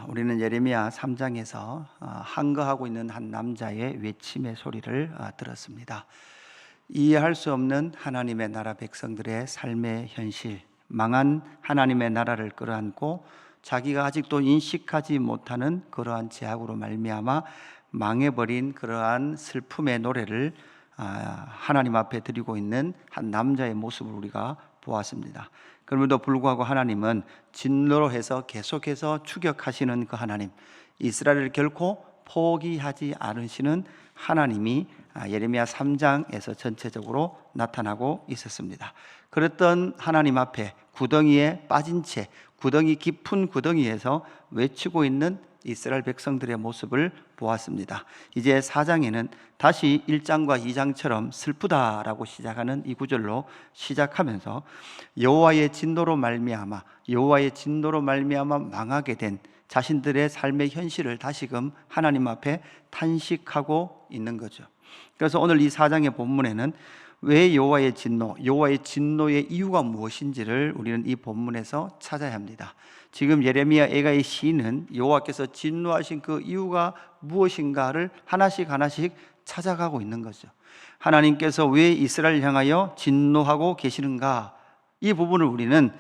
우리는 예레미야 3장에서 항거하고 있는 한 남자의 외침의 소리를 들었습니다. 이해할 수 없는 하나님의 나라 백성들의 삶의 현실, 망한 하나님의 나라를 끌어안고 자기가 아직도 인식하지 못하는 그러한 제약으로 말미암아 망해버린 그러한 슬픔의 노래를 하나님 앞에 드리고 있는 한 남자의 모습을 우리가 보았습니다. 그럼에도 불구하고 하나님은 진노로 해서 계속해서 추격하시는 그 하나님, 이스라엘을 결코 포기하지 않으시는 하나님이 예레미야 3장에서 전체적으로 나타나고 있었습니다. 그랬던 하나님 앞에 구덩이에 빠진 채 구덩이 깊은 구덩이에서 외치고 있는 이스라엘 백성들의 모습을 보았습니다. 이제 4장에는 다시 1장과 2장처럼 슬프다라고 시작하는 이 구절로 시작하면서 여호와의 진노로 말미암아 망하게 된 자신들의 삶의 현실을 다시금 하나님 앞에 탄식하고 있는 거죠. 그래서 오늘 이 4장의 본문에는 왜 여호와의 진노의 이유가 무엇인지를 우리는 이 본문에서 찾아야 합니다. 지금 예레미야 애가의 시인은 여호와께서 진노하신 그 이유가 무엇인가를 하나씩 찾아가고 있는 거죠. 하나님께서 왜 이스라엘을 향하여 진노하고 계시는가, 이 부분을 우리는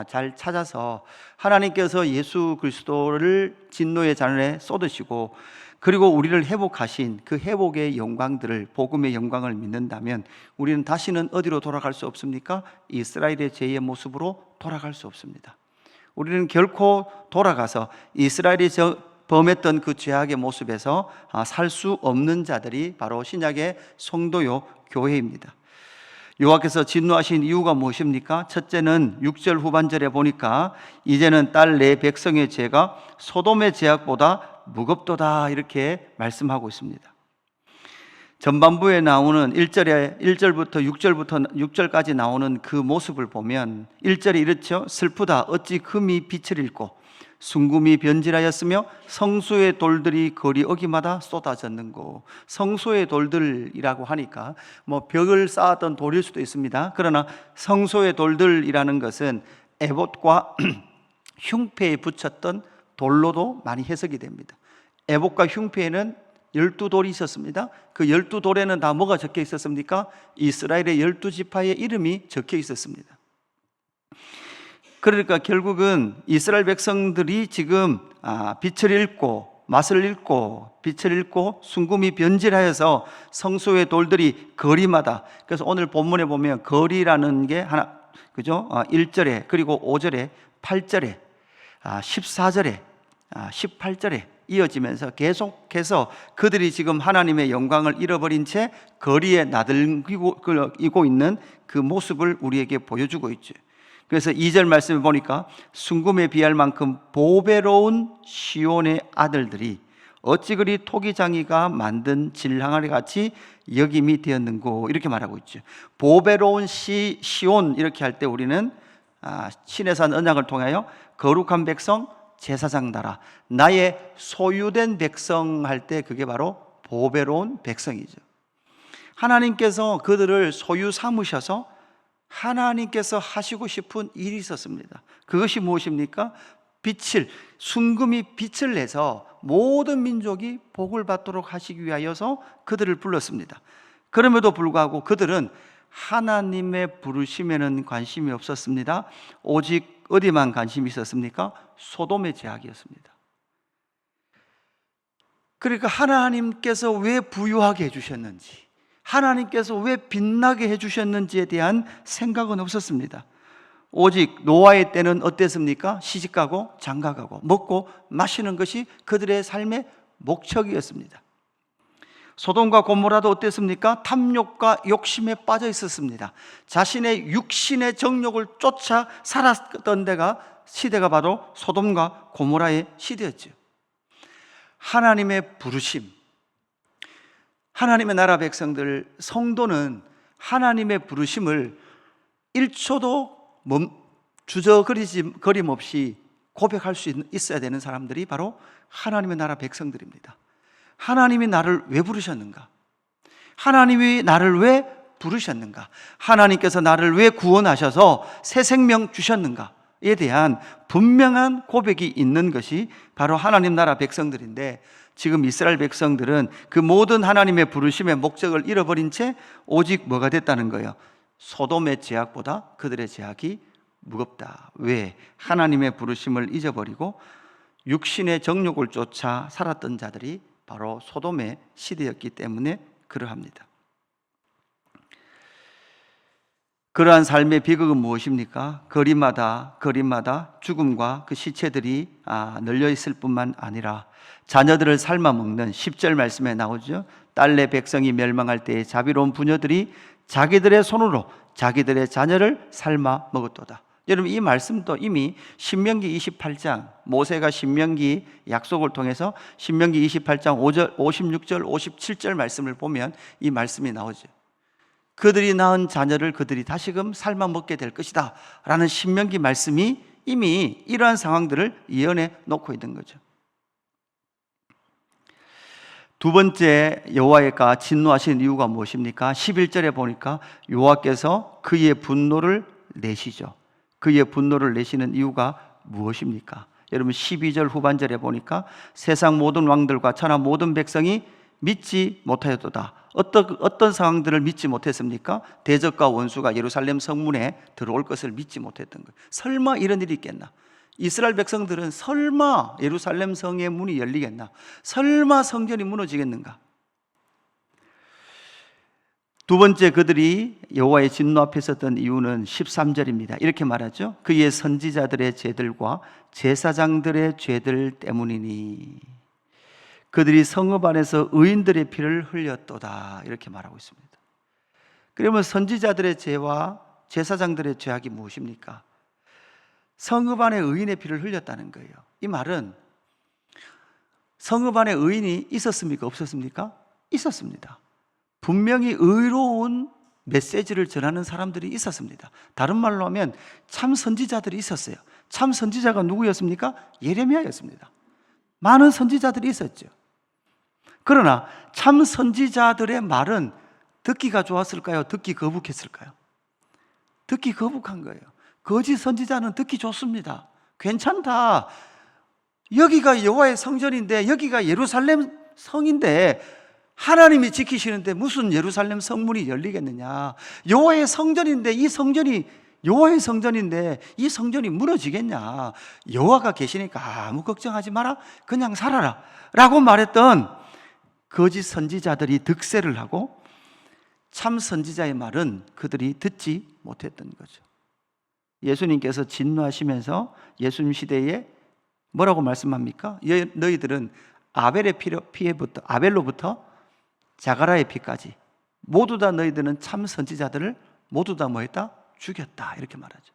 잘 찾아서 하나님께서 예수 그리스도를 진노의 잔에 쏟으시고 그리고 우리를 회복하신 그 회복의 영광들을, 복음의 영광을 믿는다면 우리는 다시는 어디로 돌아갈 수 없습니까? 이스라엘의 죄의 모습으로 돌아갈 수 없습니다. 우리는 결코 돌아가서 이스라엘이 범했던 그 죄악의 모습에서 살 수 없는 자들이 바로 신약의 성도요, 교회입니다. 여호와께서 진노하신 이유가 무엇입니까? 첫째는 6절 후반절에 보니까 이제는 딸 내 백성의 죄가 소돔의 죄악보다 무겁도다, 이렇게 말씀하고 있습니다. 전반부에 나오는 1절부터 6절까지 나오는 그 모습을 보면 1절이 이렇죠. 슬프다, 어찌 금이 빛을 잃고 순금이 변질하였으며 성소의 돌들이 거리 어기마다 쏟아졌는고. 성소의 돌들이라고 하니까 벽을 쌓았던 돌일 수도 있습니다. 그러나 성소의 돌들이라는 것은 에봇과 흉패에 붙였던 돌로도 많이 해석이 됩니다. 에봇과 흉패에는 12돌이 있었습니다. 그 12돌에는 다 뭐가 적혀 있었습니까? 이스라엘의 12지파의 이름이 적혀 있었습니다. 그러니까 결국은 이스라엘 백성들이 지금 빛을 잃고 순금이 변질하여서 성소의 돌들이 거리마다, 그래서 오늘 본문에 보면 거리라는 게 하나, 그죠? 1절에, 그리고 5절에, 8절에, 14절에, 18절에 이어지면서 계속해서 그들이 지금 하나님의 영광을 잃어버린 채 거리에 나들고 있는 그 모습을 우리에게 보여주고 있죠. 그래서 2절 말씀을 보니까 순금에 비할 만큼 보배로운 시온의 아들들이 어찌 그리 토기장이가 만든 질항아리 같이 여김이 되었는고, 이렇게 말하고 있죠. 보배로운 시온, 이렇게 할 때 우리는 신의 산 언약을 통하여 거룩한 백성 제사장 나라, 나의 소유된 백성 할 때 그게 바로 보배로운 백성이죠. 하나님께서 그들을 소유 삼으셔서 하나님께서 하시고 싶은 일이 있었습니다. 그것이 무엇입니까? 순금이 빛을 내서 모든 민족이 복을 받도록 하시기 위하여서 그들을 불렀습니다. 그럼에도 불구하고 그들은 하나님의 부르심에는 관심이 없었습니다. 오직 어디만 관심이 있었습니까? 소돔의 죄악이었습니다. 그러니까 하나님께서 왜 부유하게 해주셨는지, 하나님께서 왜 빛나게 해주셨는지에 대한 생각은 없었습니다. 오직 노아의 때는 어땠습니까? 시집가고 장가가고 먹고 마시는 것이 그들의 삶의 목적이었습니다. 소돔과 고모라도 어땠습니까? 탐욕과 욕심에 빠져 있었습니다. 자신의 육신의 정욕을 쫓아 살았던 시대가 바로 소돔과 고모라의 시대였죠. 하나님의 부르심, 하나님의 나라 백성들, 성도는 하나님의 부르심을 1초도 주저거림 없이 고백할 수 있어야 되는 사람들이 바로 하나님의 나라 백성들입니다. 하나님이 나를 왜 부르셨는가? 하나님이 나를 왜 부르셨는가? 하나님께서 나를 왜 구원하셔서 새 생명 주셨는가? 대한 분명한 고백이 있는 것이 바로 하나님 나라 백성들인데, 지금 이스라엘 백성들은 그 모든 하나님의 부르심의 목적을 잃어버린 채 오직 뭐가 됐다는 거예요? 소돔의 죄악보다 그들의 죄악이 무겁다. 왜? 하나님의 부르심을 잊어버리고 육신의 정욕을 쫓아 살았던 자들이 바로 소돔의 시대였기 때문에 그러합니다. 그러한 삶의 비극은 무엇입니까? 거리마다 죽음과 그 시체들이 널려 있을 뿐만 아니라 자녀들을 삶아 먹는 10절 말씀에 나오죠. 딸내 백성이 멸망할 때에 자비로운 부녀들이 자기들의 손으로 자기들의 자녀를 삶아 먹었도다. 여러분, 이 말씀도 이미 신명기 28장, 모세가 신명기 약속을 통해서 신명기 28장 5절, 56절, 57절 말씀을 보면 이 말씀이 나오죠. 그들이 낳은 자녀를 그들이 다시금 삶아 먹게 될 것이다 라는 신명기 말씀이 이미 이러한 상황들을 예언해 놓고 있는 거죠. 두 번째, 여호와가 진노하신 이유가 무엇입니까? 11절에 보니까 여호와께서 그의 분노를 내시죠. 그의 분노를 내시는 이유가 무엇입니까? 여러분, 12절 후반절에 보니까 세상 모든 왕들과 천하 모든 백성이 믿지 못하였도다. 어떤 상황들을 믿지 못했습니까? 대적과 원수가 예루살렘 성문에 들어올 것을 믿지 못했던 거예요. 설마 이런 일이 있겠나? 이스라엘 백성들은 설마 예루살렘 성의 문이 열리겠나? 설마 성전이 무너지겠는가? 두 번째, 그들이 여호와의 진노 앞에 섰던 이유는 13절입니다. 이렇게 말하죠. 그의 선지자들의 죄들과 제사장들의 죄들 때문이니 그들이 성읍 안에서 의인들의 피를 흘렸도다. 이렇게 말하고 있습니다. 그러면 선지자들의 죄와 제사장들의 죄악이 무엇입니까? 성읍 안에 의인의 피를 흘렸다는 거예요. 이 말은 성읍 안에 의인이 있었습니까? 없었습니까? 있었습니다. 분명히 의로운 메시지를 전하는 사람들이 있었습니다. 다른 말로 하면 참 선지자들이 있었어요. 참 선지자가 누구였습니까? 예레미야였습니다. 많은 선지자들이 있었죠. 그러나 참 선지자들의 말은 듣기가 좋았을까요? 듣기 거북했을까요? 듣기 거북한 거예요. 거짓 선지자는 듣기 좋습니다. 괜찮다. 여기가 여호와의 성전인데, 여기가 예루살렘 성인데 하나님이 지키시는데 무슨 예루살렘 성문이 열리겠느냐? 여호와의 성전인데 이 성전이 여호와의 성전인데 이 성전이 무너지겠냐? 여호와가 계시니까 아무 걱정하지 마라. 그냥 살아라 라고 말했던 거짓 선지자들이 득세를 하고 참 선지자의 말은 그들이 듣지 못했던 거죠. 예수님께서 진노하시면서 예수님 시대에 뭐라고 말씀합니까? 너희들은 아벨의 피부터 아벨로부터 자가라의 피까지 모두 다 너희들은 참 선지자들을 모두 다 뭐했다? 죽였다. 이렇게 말하죠.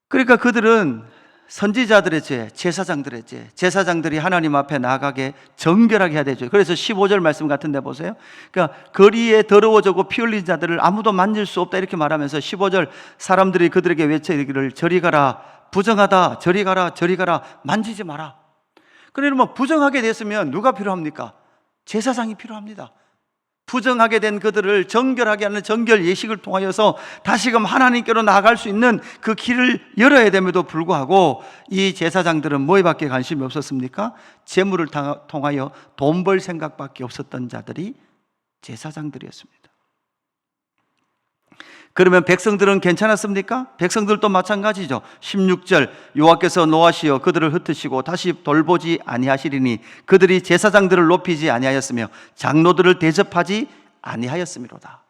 그러니까 그들은 선지자들의 죄, 제사장들의 죄, 제사장들이 하나님 앞에 나아가게 정결하게 해야 되죠. 그래서 15절 말씀 같은 데 보세요. 그러니까 거리에 더러워지고 피 흘린 자들을 아무도 만질 수 없다 이렇게 말하면서 15절 사람들이 그들에게 외치기를 저리 가라, 부정하다, 저리 가라, 저리 가라, 만지지 마라. 그러면 부정하게 됐으면 누가 필요합니까? 제사장이 필요합니다. 부정하게 된 그들을 정결하게 하는 정결 예식을 통하여서 다시금 하나님께로 나아갈 수 있는 그 길을 열어야 됨에도 불구하고 이 제사장들은 뭐에밖에 관심이 없었습니까? 재물을 통하여 돈 벌 생각밖에 없었던 자들이 제사장들이었습니다. 그러면 백성들은 괜찮았습니까? 백성들도 마찬가지죠. 16절 여호와께서 노하시어 그들을 흩으시고 다시 돌보지 아니하시리니 그들이 제사장들을 높이지 아니하였으며 장로들을 대접하지 아니하였음이로다.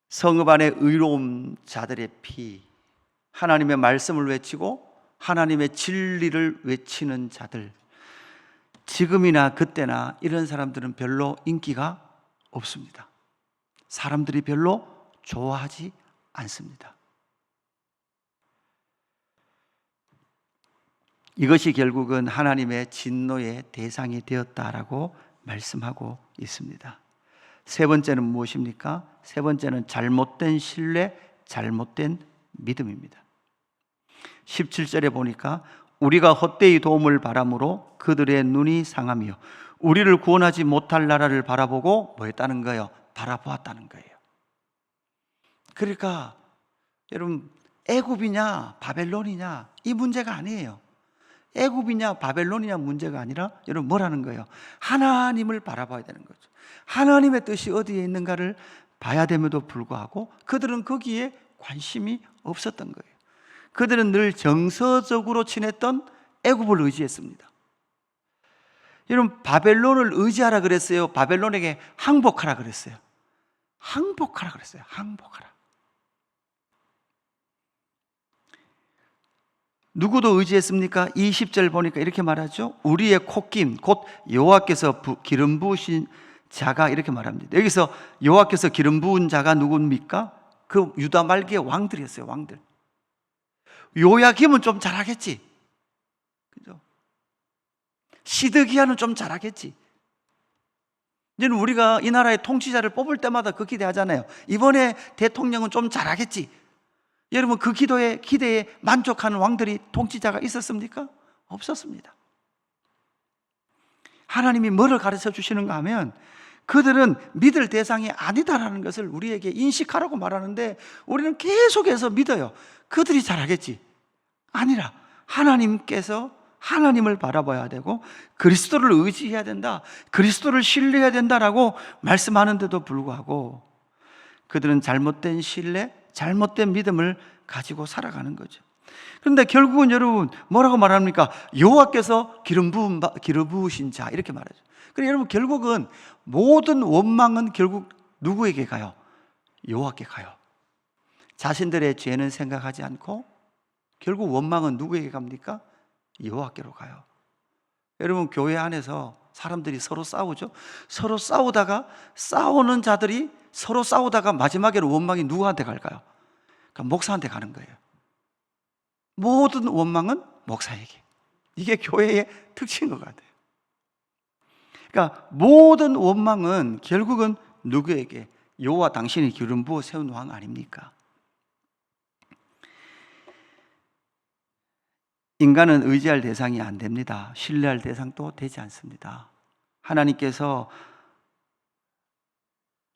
성읍 안에 의로운 자들의 피, 하나님의 말씀을 외치고 하나님의 진리를 외치는 자들, 지금이나 그때나 이런 사람들은 별로 인기가 없습니다. 사람들이 별로 좋아하지 않습니다. 이것이 결국은 하나님의 진노의 대상이 되었다라고 말씀하고 있습니다. 세 번째는 무엇입니까? 세 번째는 잘못된 신뢰, 잘못된 믿음입니다. 17절에 보니까 우리가 헛되이 도움을 바람으로 그들의 눈이 상하며 우리를 구원하지 못할 나라를 바라보고 뭐 했다는 거예요? 바라보았다는 거예요. 그러니까 여러분, 애굽이냐 바벨론이냐 이 문제가 아니에요. 애굽이냐 바벨론이냐 문제가 아니라 여러분 뭐라는 거예요? 하나님을 바라봐야 되는 거죠. 하나님의 뜻이 어디에 있는가를 봐야 됨에도 불구하고 그들은 거기에 관심이 없었던 거예요. 그들은 늘 정서적으로 지냈던 애굽을 의지했습니다. 여러분, 바벨론을 의지하라 그랬어요? 바벨론에게 항복하라 그랬어요? 항복하라 그랬어요. 항복하라. 누구도 의지했습니까? 20절 보니까 이렇게 말하죠. 우리의 콧김, 곧 여호와께서 기름 부으신 자가, 이렇게 말합니다. 여기서 여호와께서 기름 부은 자가 누굽니까? 그 유다 말기의 왕들이었어요. 왕들. 요야김은 좀 잘하겠지, 그죠? 시드기야는 좀 잘하겠지. 이제는 우리가 이 나라의 통치자를 뽑을 때마다 그 기대하잖아요. 이번에 대통령은 좀 잘하겠지. 여러분, 그 기대에 만족하는 왕들이, 통치자가 있었습니까? 없었습니다. 하나님이 뭐를 가르쳐 주시는가 하면 그들은 믿을 대상이 아니다라는 것을 우리에게 인식하라고 말하는데, 우리는 계속해서 믿어요. 그들이 잘하겠지. 아니라 하나님께서, 하나님을 바라봐야 되고 그리스도를 의지해야 된다, 그리스도를 신뢰해야 된다라고 말씀하는데도 불구하고 그들은 잘못된 신뢰, 잘못된 믿음을 가지고 살아가는 거죠. 그런데 결국은 여러분 뭐라고 말합니까? 여호와께서 기름 부으신 자, 이렇게 말하죠. 그러니까 여러분, 결국은 모든 원망은 결국 누구에게 가요? 여호와께 가요. 자신들의 죄는 생각하지 않고 결국 원망은 누구에게 갑니까? 여호와께로 가요. 여러분, 교회 안에서 사람들이 서로 싸우죠. 서로 싸우다가, 싸우는 자들이 서로 싸우다가 마지막에는 원망이 누구한테 갈까요? 그러니까 목사한테 가는 거예요. 모든 원망은 목사에게. 이게 교회의 특징인 것 같아요. 그러니까 모든 원망은 결국은 누구에게? 여호와 당신이 기름 부어 세운 왕 아닙니까? 인간은 의지할 대상이 안 됩니다. 신뢰할 대상도 되지 않습니다. 하나님께서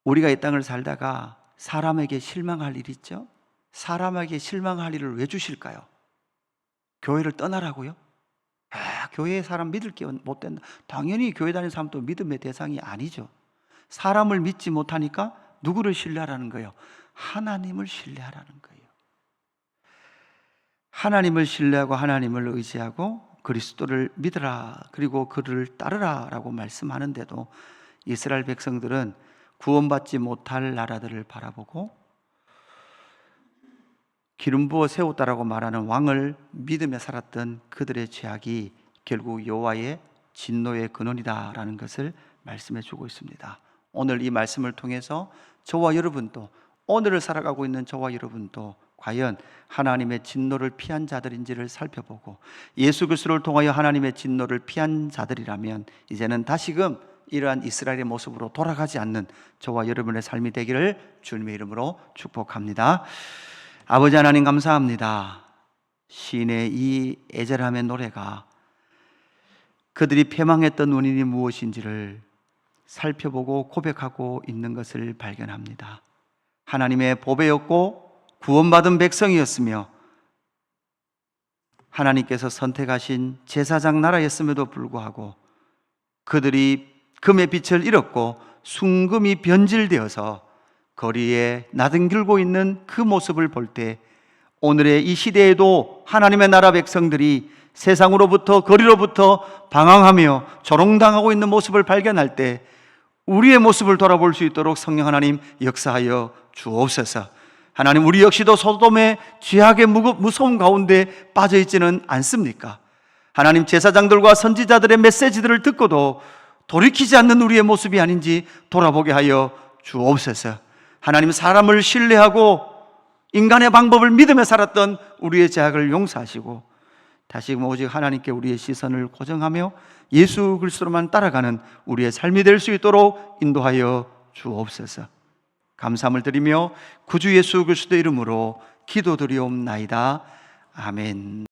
우리가 이 땅을 살다가 사람에게 실망할 일 있죠? 사람에게 실망할 일을 왜 주실까요? 교회를 떠나라고요? 교회에 사람 믿을 게 못 된다. 당연히 교회 다니는 사람도 믿음의 대상이 아니죠. 사람을 믿지 못하니까 누구를 신뢰하라는 거예요? 하나님을 신뢰하라는 거예요. 하나님을 신뢰하고 하나님을 의지하고 그리스도를 믿으라, 그리고 그를 따르라 라고 말씀하는데도 이스라엘 백성들은 구원받지 못할 나라들을 바라보고 기름 부어 세웠다라고 말하는 왕을 믿으며 살았던 그들의 죄악이 결국 여호와의 진노의 근원이다라는 것을 말씀해 주고 있습니다. 오늘 이 말씀을 통해서 저와 여러분도, 오늘을 살아가고 있는 저와 여러분도 과연 하나님의 진노를 피한 자들인지를 살펴보고, 예수 그리스도를 통하여 하나님의 진노를 피한 자들이라면 이제는 다시금 이러한 이스라엘의 모습으로 돌아가지 않는 저와 여러분의 삶이 되기를 주님의 이름으로 축복합니다. 아버지 하나님, 감사합니다. 시인의 이 애절함의 노래가 그들이 패망했던 원인이 무엇인지를 살펴보고 고백하고 있는 것을 발견합니다. 하나님의 보배였고 구원받은 백성이었으며 하나님께서 선택하신 제사장 나라였음에도 불구하고 그들이 금의 빛을 잃었고 순금이 변질되어서 거리에 나등길고 있는 그 모습을 볼 때, 오늘의 이 시대에도 하나님의 나라 백성들이 세상으로부터, 거리로부터 방황하며 조롱당하고 있는 모습을 발견할 때 우리의 모습을 돌아볼 수 있도록 성령 하나님 역사하여 주옵소서. 하나님, 우리 역시도 소돔의 죄악의 무서운 가운데 빠져 있지는 않습니까? 하나님, 제사장들과 선지자들의 메시지들을 듣고도 돌이키지 않는 우리의 모습이 아닌지 돌아보게 하여 주옵소서. 하나님, 사람을 신뢰하고 인간의 방법을 믿으며 살았던 우리의 죄악을 용서하시고 다시금 오직 하나님께 우리의 시선을 고정하며 예수 그리스도로만 따라가는 우리의 삶이 될 수 있도록 인도하여 주옵소서. 감사함을 드리며 구주 예수 그리스도 이름으로 기도드리옵나이다. 아멘.